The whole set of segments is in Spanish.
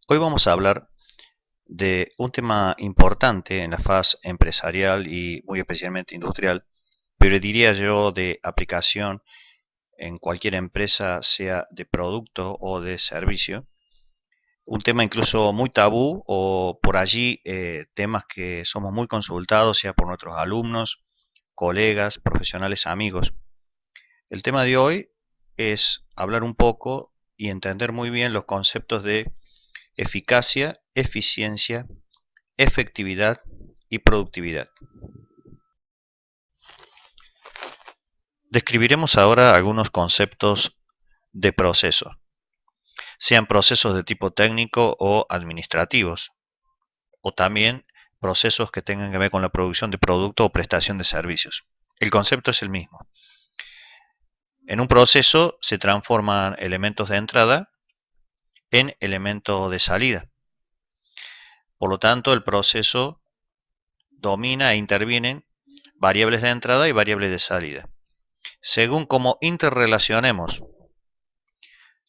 Hoy vamos a hablar de un tema importante en la fase empresarial y muy especialmente industrial, pero diría yo de aplicación en cualquier empresa, sea de producto o de servicio. Un tema incluso muy tabú o por allí temas que somos muy consultados, sea por nuestros alumnos, colegas, profesionales, amigos. El tema de hoy es hablar un poco y entender muy bien los conceptos de eficacia, eficiencia, efectividad y productividad. Describiremos ahora algunos conceptos de proceso, sean procesos de tipo técnico o administrativos, o también procesos que tengan que ver con la producción de producto o prestación de servicios. El concepto es el mismo. En un proceso se transforman elementos de entrada en elementos de salida. Por lo tanto, el proceso domina e intervienen variables de entrada y variables de salida. Según cómo interrelacionemos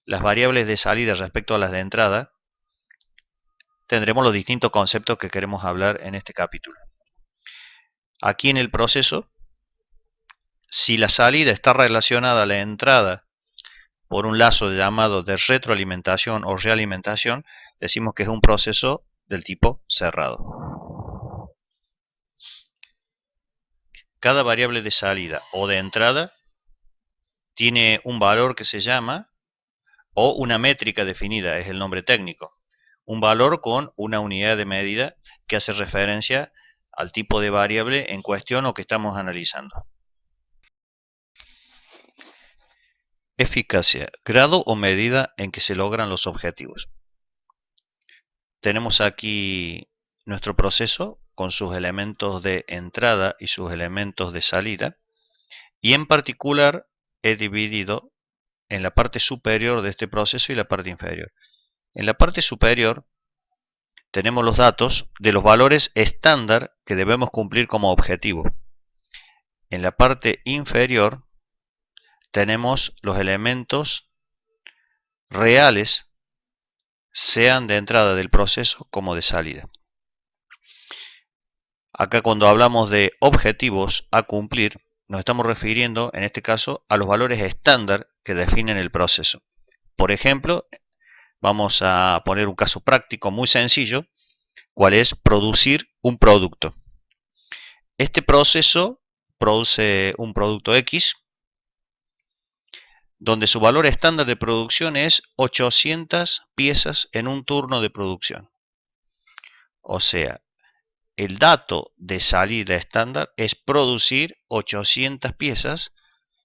las variables de salida respecto a las de entrada, tendremos los distintos conceptos que queremos hablar en este capítulo. Aquí en el proceso, si la salida está relacionada a la entrada por un lazo llamado de retroalimentación o realimentación, decimos que es un proceso del tipo cerrado. Cada variable de salida o de entrada tiene un valor que se llama, o una métrica definida, es el nombre técnico. Un valor con una unidad de medida que hace referencia al tipo de variable en cuestión o que estamos analizando. Eficacia, grado o medida en que se logran los objetivos. Tenemos aquí nuestro proceso con sus elementos de entrada y sus elementos de salida, y en particular he dividido en la parte superior de este proceso y la parte inferior. En la parte superior tenemos los datos de los valores estándar que debemos cumplir como objetivo. En la parte inferior tenemos los elementos reales, sean de entrada del proceso como de salida. Acá cuando hablamos de objetivos a cumplir, nos estamos refiriendo en este caso a los valores estándar que definen el proceso. Por ejemplo, vamos a poner un caso práctico muy sencillo, cuál es producir un producto. Este proceso produce un producto X, donde su valor estándar de producción es 800 piezas en un turno de producción. O sea, el dato de salida estándar es producir 800 piezas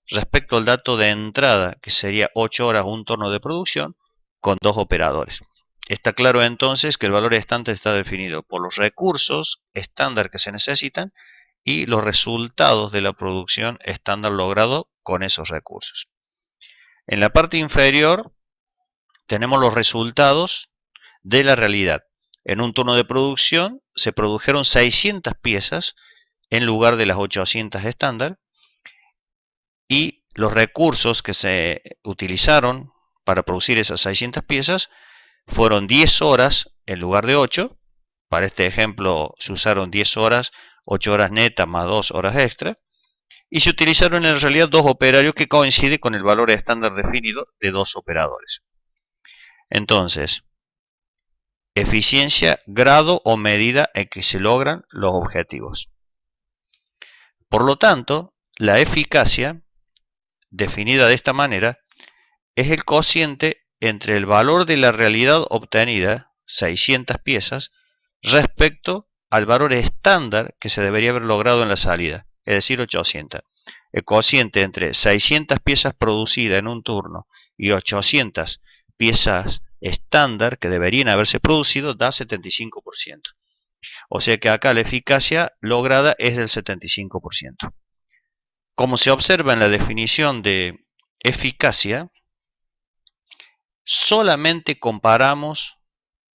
respecto al dato de entrada, que sería 8 horas un turno de producción con 2 operadores. Está claro entonces que el valor estándar está definido por los recursos estándar que se necesitan y los resultados de la producción estándar logrado con esos recursos. En la parte inferior tenemos los resultados de la realidad. En un turno de producción se produjeron 600 piezas en lugar de las 800 estándar, y los recursos que se utilizaron para producir esas 600 piezas fueron 10 horas en lugar de 8. Para este ejemplo se usaron 10 horas, 8 horas netas más 2 horas extra. Y se utilizaron en realidad 2 operarios que coinciden con el valor estándar definido de 2 operadores. Entonces, eficiencia, grado o medida en que se logran los objetivos. Por lo tanto, la eficacia, definida de esta manera, es el cociente entre el valor de la realidad obtenida, 600 piezas, respecto al valor estándar que se debería haber logrado en la salida, es decir, 800. El cociente entre 600 piezas producidas en un turno y 800 piezas estándar que deberían haberse producido da 75%. O sea que acá la eficacia lograda es del 75%. Como se observa en la definición de eficacia, solamente comparamos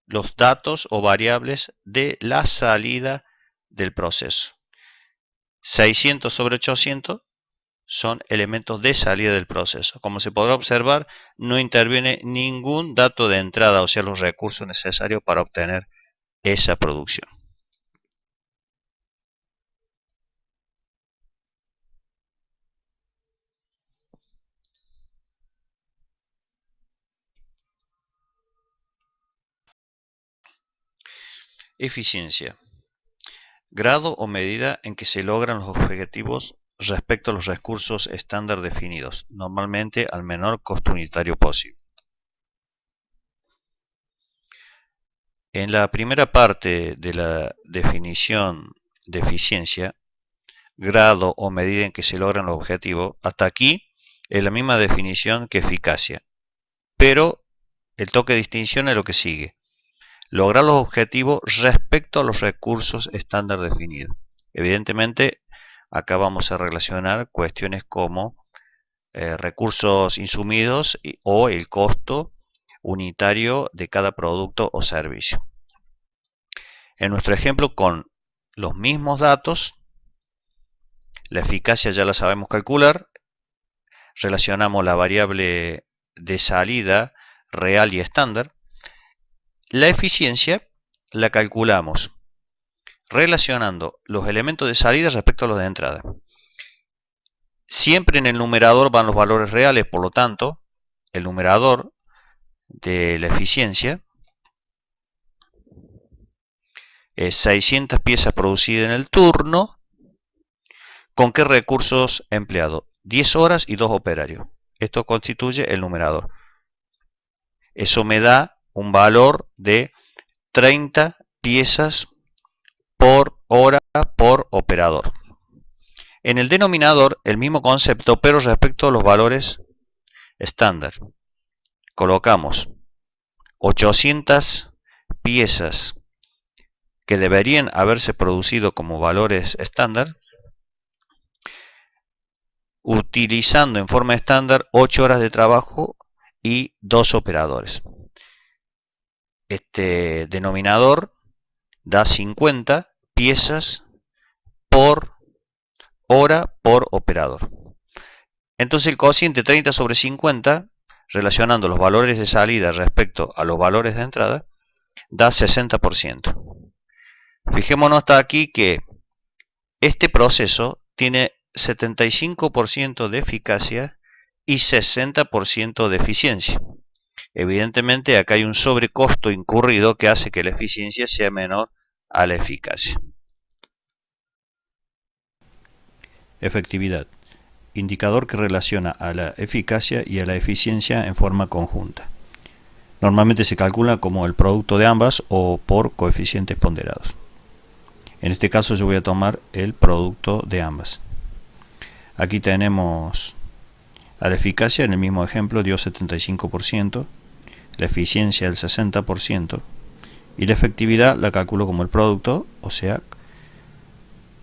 los datos o variables de la salida del proceso. 600 sobre 800 son elementos de salida del proceso. Como se podrá observar, no interviene ningún dato de entrada, o sea, los recursos necesarios para obtener esa producción. Eficiencia. Grado o medida en que se logran los objetivos respecto a los recursos estándar definidos, normalmente al menor costo unitario posible. En la primera parte de la definición de eficiencia, grado o medida en que se logran los objetivos, hasta aquí es la misma definición que eficacia, pero el toque de distinción es lo que sigue. Lograr los objetivos respecto a los recursos estándar definidos. Evidentemente, acá vamos a relacionar cuestiones como recursos insumidos o el costo unitario de cada producto o servicio. En nuestro ejemplo, con los mismos datos, la eficacia ya la sabemos calcular, relacionamos la variable de salida real y estándar. La eficiencia la calculamos relacionando los elementos de salida respecto a los de entrada. Siempre en el numerador van los valores reales, por lo tanto, el numerador de la eficiencia es 600 piezas producidas en el turno. ¿Con qué recursos empleados? 10 horas y 2 operarios. Esto constituye el numerador. Eso me da un valor de 30 piezas por hora por operador. En el denominador, el mismo concepto, pero respecto a los valores estándar. Colocamos 800 piezas que deberían haberse producido como valores estándar, utilizando en forma estándar 8 horas de trabajo y 2 operadores. Este denominador da 50 piezas por hora por operador. Entonces el cociente 30 sobre 50, relacionando los valores de salida respecto a los valores de entrada, da 60%. Fijémonos hasta aquí que este proceso tiene 75% de eficacia y 60% de eficiencia. Evidentemente acá hay un sobrecosto incurrido que hace que la eficiencia sea menor a la eficacia. Efectividad. Indicador que relaciona a la eficacia y a la eficiencia en forma conjunta. Normalmente se calcula como el producto de ambas o por coeficientes ponderados. En este caso yo voy a tomar el producto de ambas. Aquí tenemos a la eficacia, en el mismo ejemplo dio 75%, la eficiencia el 60% y la efectividad la calculo como el producto, o sea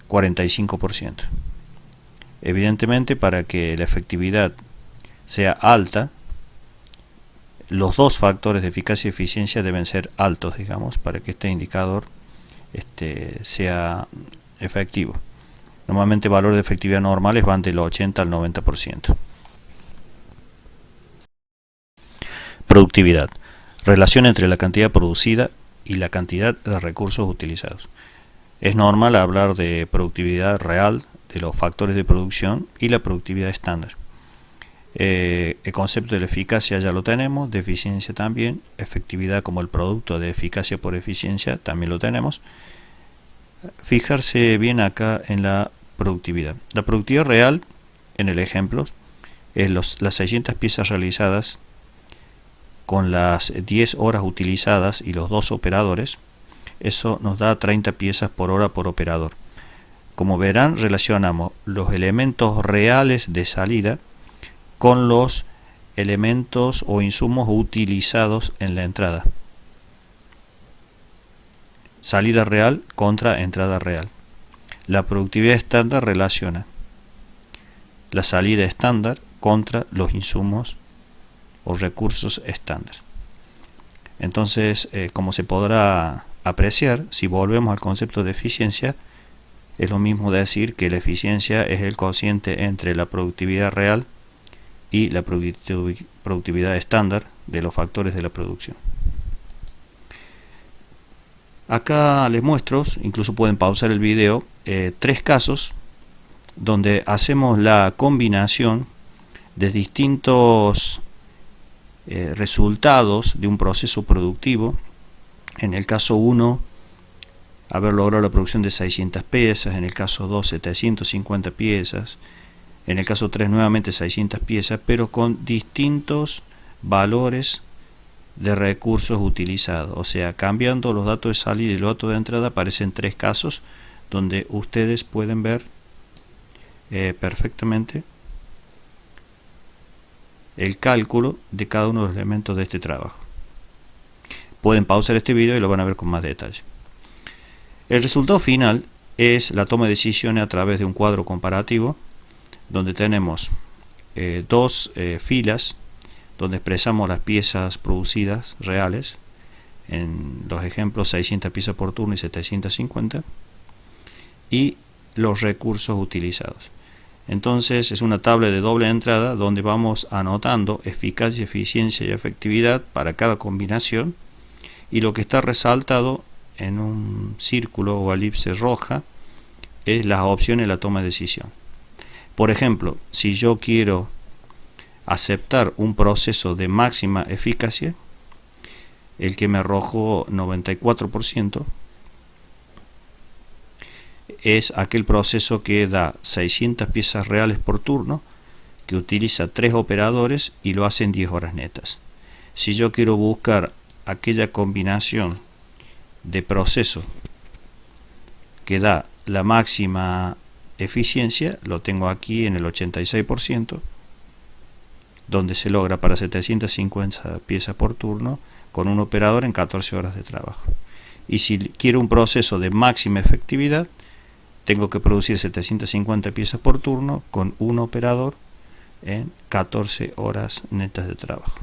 45%. Evidentemente, para que la efectividad sea alta, los dos factores de eficacia y eficiencia deben ser altos, digamos, para que este indicador sea efectivo. Normalmente valores de efectividad normales van del 80 al 90%. Productividad. Relación entre la cantidad producida y la cantidad de recursos utilizados. Es normal hablar de productividad real, de los factores de producción y la productividad estándar. El concepto de la eficacia ya lo tenemos, de eficiencia también, efectividad como el producto de eficacia por eficiencia también lo tenemos. Fijarse bien acá en la productividad. La productividad real, en el ejemplo, es las 600 piezas realizadas con las 10 horas utilizadas y los 2 operadores. Eso nos da 30 piezas por hora por operador. Como verán, relacionamos los elementos reales de salida con los elementos o insumos utilizados en la entrada. Salida real contra entrada real. La productividad estándar relaciona la salida estándar contra los insumos o recursos estándar. Entonces, como se podrá apreciar, si volvemos al concepto de eficiencia, es lo mismo decir que la eficiencia es el cociente entre la productividad real y la productividad estándar de los factores de la producción. Acá les muestro, incluso pueden pausar el video, 3 casos donde hacemos la combinación de distintos resultados de un proceso productivo. En el caso 1, haber logrado la producción de 600 piezas, en el caso 2, 750 piezas, en el caso 3, nuevamente 600 piezas, pero con distintos valores de recursos utilizados. O sea, cambiando los datos de salida y los datos de entrada, aparecen 3 casos donde ustedes pueden ver perfectamente el cálculo de cada uno de los elementos de este trabajo. Pueden pausar este video y lo van a ver con más detalle. El resultado final es la toma de decisiones a través de un cuadro comparativo, donde tenemos 2 filas donde expresamos las piezas producidas reales, en los ejemplos 600 piezas por turno y 750, y los recursos utilizados. Entonces es una tabla de doble entrada donde vamos anotando eficacia, eficiencia y efectividad para cada combinación, y lo que está resaltado en un círculo o elipse roja es las opciones de la toma de decisión. Por ejemplo, si yo quiero aceptar un proceso de máxima eficacia, el que me arrojó 94%, es aquel proceso que da 600 piezas reales por turno, que utiliza 3 operadores y lo hace en 10 horas netas. Si yo quiero buscar aquella combinación de proceso que da la máxima eficiencia, lo tengo aquí en el 86%, donde se logra para 750 piezas por turno con un operador en 14 horas de trabajo. Y si quiero un proceso de máxima efectividad, tengo que producir 750 piezas por turno con un operador en 14 horas netas de trabajo.